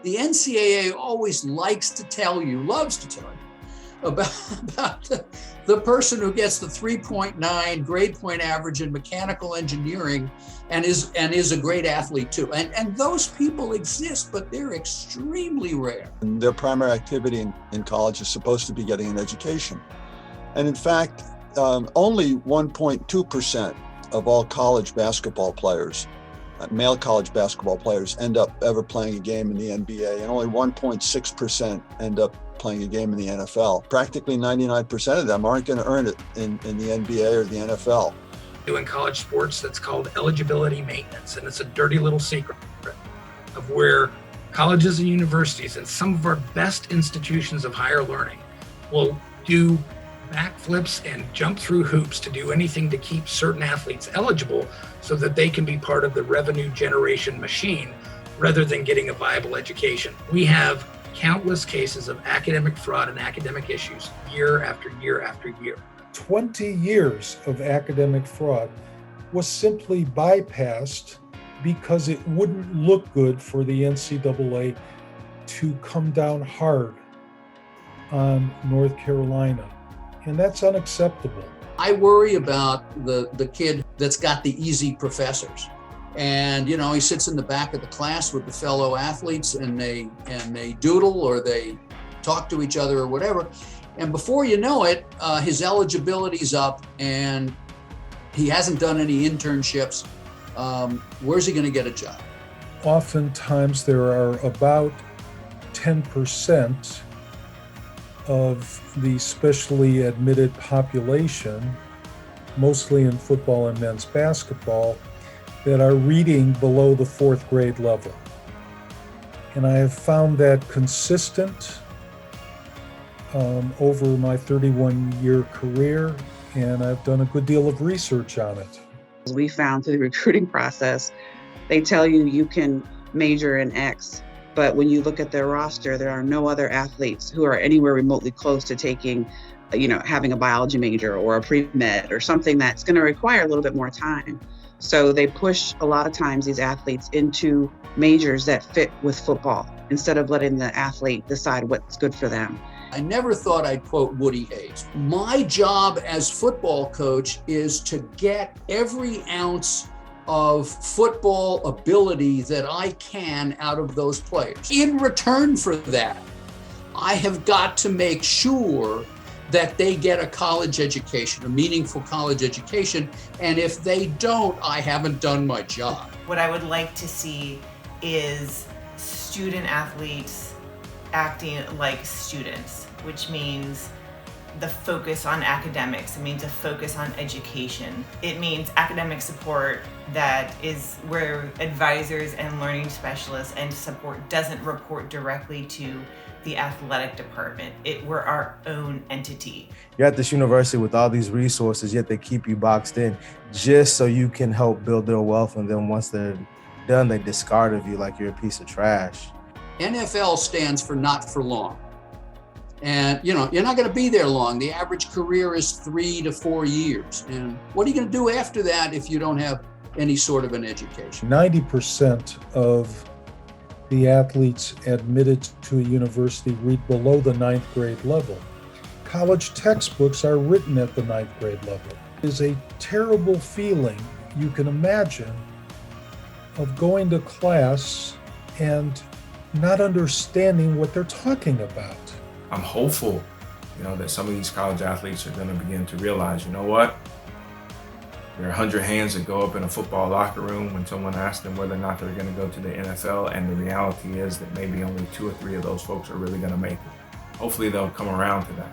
The NCAA always likes to tell you, loves to tell you, about the person who gets the 3.9 grade point average in mechanical engineering and is a great athlete too. And those people exist, but they're extremely rare. And their primary activity in college is supposed to be getting an education. And in fact, only 1.2% of all college basketball players, male college basketball players, end up ever playing a game in the NBA, and only 1.6% end up playing a game in the NFL. Practically 99% of them aren't going to earn it in the NBA or the NFL. In college sports, that's called eligibility maintenance, and it's a dirty little secret of where colleges and universities and some of our best institutions of higher learning will do backflips and jump through hoops to do anything to keep certain athletes eligible so that they can be part of the revenue generation machine rather than getting a viable education. We have countless cases of academic fraud and academic issues year after year after year. 20 years of academic fraud was simply bypassed because it wouldn't look good for the NCAA to come down hard on North Carolina. And that's unacceptable. I worry about the kid that's got the easy professors. And, you know, he sits in the back of the class with the fellow athletes and they doodle or they talk to each other or whatever. And before you know it, his eligibility's up and he hasn't done any internships. Where's he going to get a job? Oftentimes there are about 10% of the specially admitted population, mostly in football and men's basketball, that are reading below the 4th grade level. And I have found that consistent over my 31-year career, and I've done a good deal of research on it. We found through the recruiting process, they tell you you can major in X, but when you look at their roster, there are no other athletes who are anywhere remotely close to taking, having a biology major or a pre-med or something that's going to require a little bit more time. So they push a lot of times these athletes into majors that fit with football instead of letting the athlete decide what's good for them. I never thought I'd quote Woody Hayes. My job as football coach is to get every ounce of football ability that I can out of those players. In return for that, I have got to make sure that they get a college education, a meaningful college education. And if they don't, I haven't done my job. What I would like to see is student athletes acting like students, which means the focus on academics. It means a focus on education. It means academic support that is where advisors and learning specialists and support doesn't report directly to the athletic department. We're our own entity. You're at this university with all these resources, yet they keep you boxed in just so you can help build their wealth. And then once they're done, they discard of you like you're a piece of trash. NFL stands for not for long. And, you're not going to be there long. The average career is 3 to 4 years. And what are you going to do after that if you don't have any sort of an education? 90% of the athletes admitted to a university read below the 9th grade level. College textbooks are written at the 9th grade level. It is a terrible feeling you can imagine of going to class and not understanding what they're talking about. I'm hopeful, that some of these college athletes are going to begin to realize, you know what? There are 100 hands that go up in a football locker room when someone asks them whether or not they're going to go to the NFL, and the reality is that maybe only 2 or 3 of those folks are really going to make it. Hopefully they'll come around to that.